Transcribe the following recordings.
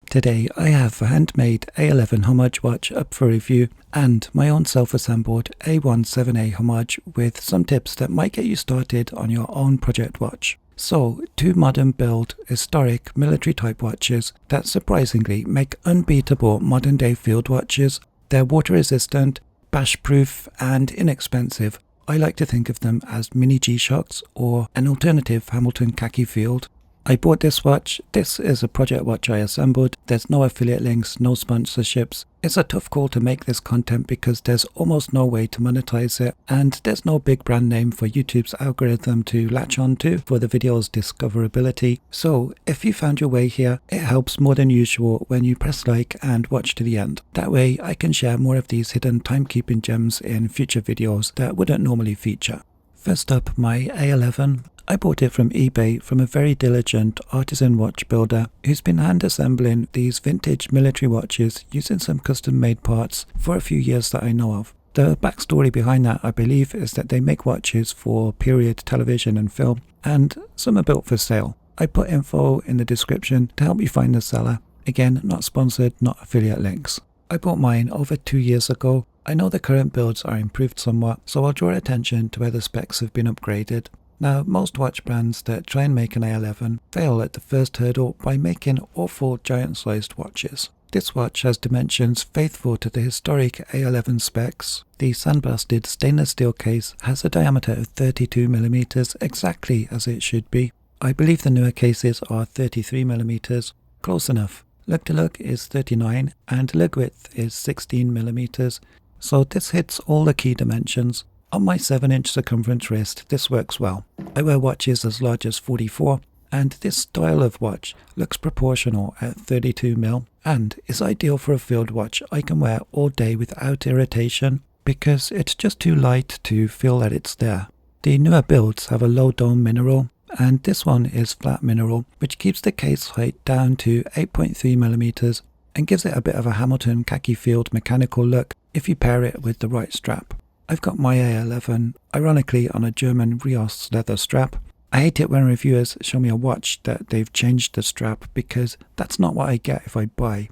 Today I have a handmade A-11 homage watch up for review and my own self-assembled A-17A homage with some tips that might get you started on your own project watch. So, two modern build, historic military type watches that surprisingly make unbeatable modern day field watches. They're water resistant, bash proof and inexpensive. I like to think of them as mini G-Shocks or an alternative Hamilton khaki field. I bought this watch. This is a project watch I assembled. There's no affiliate links, no sponsorships. It's a tough call to make this content because there's almost no way to monetize it, and there's no big brand name for YouTube's algorithm to latch onto for the video's discoverability. So if you found your way here, it helps more than usual when you press like and watch to the end. That way I can share more of these hidden timekeeping gems in future videos that wouldn't normally feature. First up, my A-11. I bought it from eBay from a very diligent artisan watch builder who's been hand assembling these vintage military watches using some custom made parts for a few years that I know of. The backstory behind that, I believe, is that they make watches for period television and film, and some are built for sale. I put info in the description to help you find the seller. Again, not sponsored, not affiliate links. I bought mine over 2 years ago. I know the current builds are improved somewhat, so I'll draw attention to where the specs have been upgraded. Now, most watch brands that try and make an A-11 fail at the first hurdle by making awful giant-sized watches. This watch has dimensions faithful to the historic A-11 specs. The sandblasted stainless steel case has a diameter of 32mm, exactly as it should be. I believe the newer cases are 33mm, close enough. Lug to lug is 39 and lug width is 16mm, so this hits all the key dimensions. On my 7-inch circumference wrist, this works well. I wear watches as large as 44, and this style of watch looks proportional at 32mm and is ideal for a field watch I can wear all day without irritation because it's just too light to feel that it's there. The newer builds have a low dome mineral, and this one is flat mineral, which keeps the case height down to 8.3mm and gives it a bit of a Hamilton khaki field mechanical look if you pair it with the right strap. I've got my A-11, ironically, on a German Rios leather strap. I hate it when reviewers show me a watch that they've changed the strap because that's not what I get if I buy.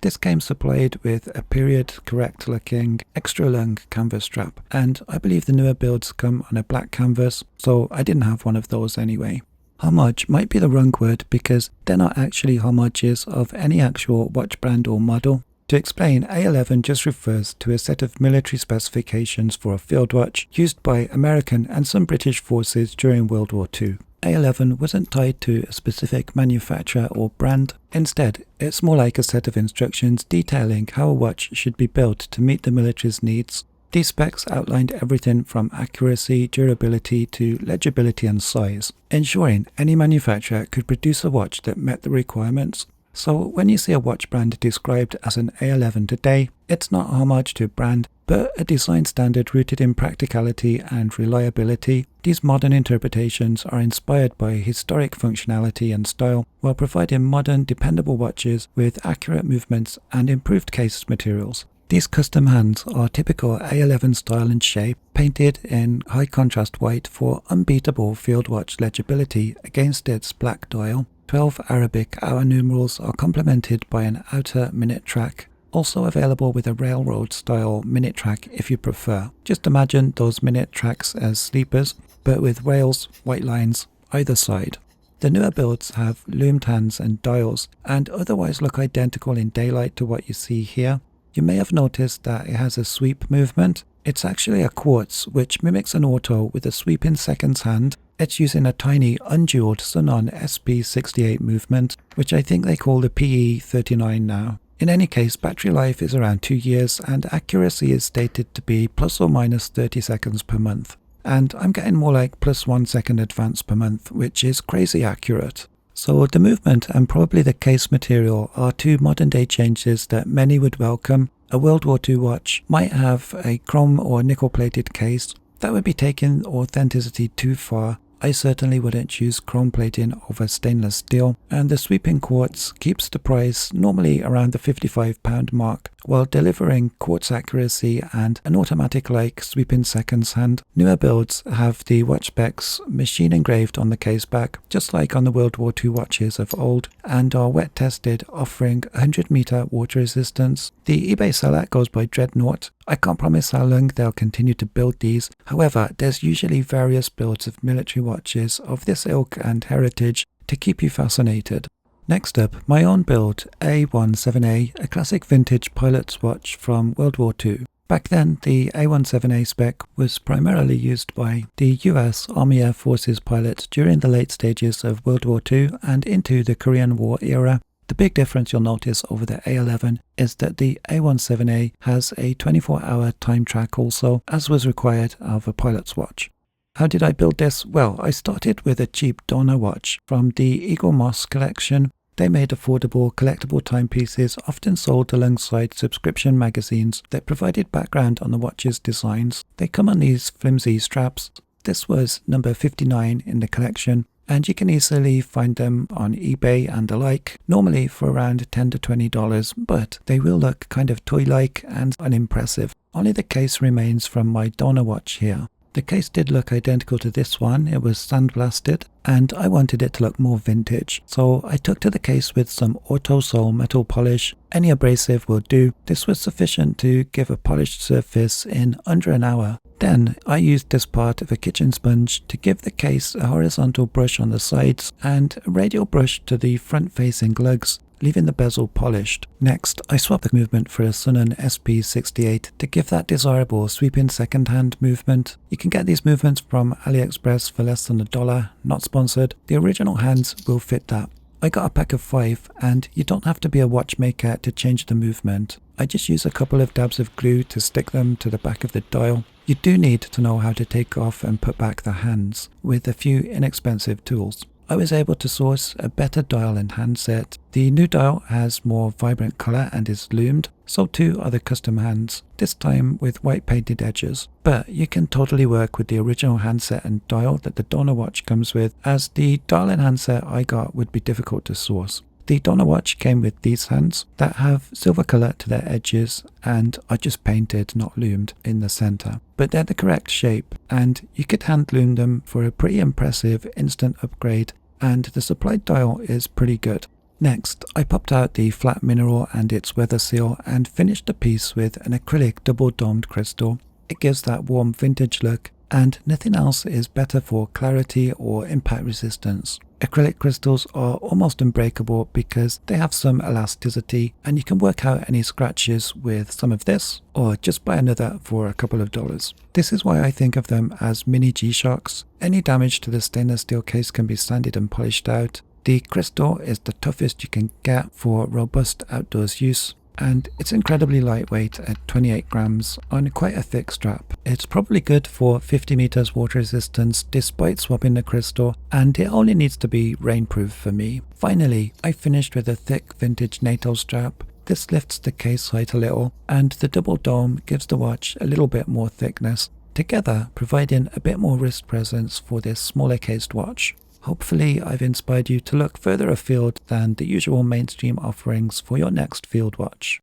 This came supplied with a period correct looking extra long canvas strap, and I believe the newer builds come on a black canvas, so I didn't have one of those anyway. Homage might be the wrong word because they're not actually homages of any actual watch brand or model. To explain, A-11 just refers to a set of military specifications for a field watch used by American and some British forces during World War II. A-11 wasn't tied to a specific manufacturer or brand. Instead, it's more like a set of instructions detailing how a watch should be built to meet the military's needs. These specs outlined everything from accuracy, durability to legibility and size, ensuring any manufacturer could produce a watch that met the requirements. So when you see a watch brand described as an A-11 today, it's not a homage to a brand, but a design standard rooted in practicality and reliability. These modern interpretations are inspired by historic functionality and style, while providing modern, dependable watches with accurate movements and improved case materials. These custom hands are typical A-11 style and shape, painted in high contrast white for unbeatable field watch legibility against its black dial. 12 Arabic hour numerals are complemented by an outer minute track, also available with a railroad style minute track if you prefer. Just imagine those minute tracks as sleepers, but with rails, white lines either side. The newer builds have loomed hands and dials, and otherwise look identical in daylight to what you see here. You may have noticed that it has a sweep movement. It's actually a quartz, which mimics an auto with a sweep in seconds hand. It's using a tiny undualed Sunon SP68 movement, which I think they call the PE39 now. In any case, battery life is around 2 years and accuracy is stated to be plus or minus 30 seconds per month. And I'm getting more like plus 1 second advance per month, which is crazy accurate. So the movement and probably the case material are two modern day changes that many would welcome. A World War II watch might have a chrome or nickel plated case. That would be taking authenticity too far. I certainly wouldn't choose chrome plating over stainless steel, and the sweeping quartz keeps the price normally around the £55 mark, while delivering quartz accuracy and an automatic-like sweeping seconds hand. Newer builds have the watch specs machine engraved on the case back, just like on the World War II watches of old, and are wet tested, offering 100-meter water resistance. The eBay seller goes by Dreadnought. I can't promise how long they'll continue to build these, however there's usually various builds of military watches of this ilk and heritage to keep you fascinated. Next up, my own build, A-17A, a classic vintage pilot's watch from World War II. Back then, the A-17A spec was primarily used by the US Army Air Forces pilots during the late stages of World War II and into the Korean War era. The big difference you'll notice over the A11 is that the A-17A has a 24-hour time track also, as was required of a pilot's watch. How did I build this? Well, I started with a cheap donor watch from the Eagle Moss collection. They made affordable collectible timepieces often sold alongside subscription magazines that provided background on the watch's designs. They come on these flimsy straps. This was number 59 in the collection, and you can easily find them on eBay and the like, normally for around $10 to $20, but they will look kind of toy-like and unimpressive. Only the case remains from my donor watch here. The case did look identical to this one. It was sandblasted, and I wanted it to look more vintage, so I took to the case with some Auto Sol metal polish. Any abrasive will do. This was sufficient to give a polished surface in under an hour. Then I used this part of a kitchen sponge to give the case a horizontal brush on the sides and a radial brush to the front-facing lugs, leaving the bezel polished. Next, I swapped the movement for a Sunon SP68 to give that desirable sweeping second-hand movement. You can get these movements from AliExpress for less than $1, not sponsored. The original hands will fit that. I got a pack of 5, and you don't have to be a watchmaker to change the movement. I just use a couple of dabs of glue to stick them to the back of the dial. You do need to know how to take off and put back the hands with a few inexpensive tools. I was able to source a better dial and handset. The new dial has more vibrant colour and is loomed, so too are the custom hands, this time with white painted edges. But you can totally work with the original handset and dial that the donor watch comes with, as the dial and handset I got would be difficult to source. The donor watch came with these hands that have silver colour to their edges and are just painted, not loomed, in the centre. But they're the correct shape, and you could hand loom them for a pretty impressive instant upgrade, and the supplied dial is pretty good. Next, I popped out the flat mineral and its weather seal and finished the piece with an acrylic double domed crystal. It gives that warm vintage look, and nothing else is better for clarity or impact resistance. Acrylic crystals are almost unbreakable because they have some elasticity, and you can work out any scratches with some of this, or just buy another for a couple of dollars. This is why I think of them as mini G-Shocks. Any damage to the stainless steel case can be sanded and polished out. The crystal is the toughest you can get for robust outdoors use, and it's incredibly lightweight at 28 grams on quite a thick strap. It's probably good for 50 meters water resistance despite swapping the crystal, and it only needs to be rainproof for me. Finally, I finished with a thick vintage NATO strap. This lifts the case height a little, and the double dome gives the watch a little bit more thickness, together providing a bit more wrist presence for this smaller cased watch. Hopefully I've inspired you to look further afield than the usual mainstream offerings for your next field watch.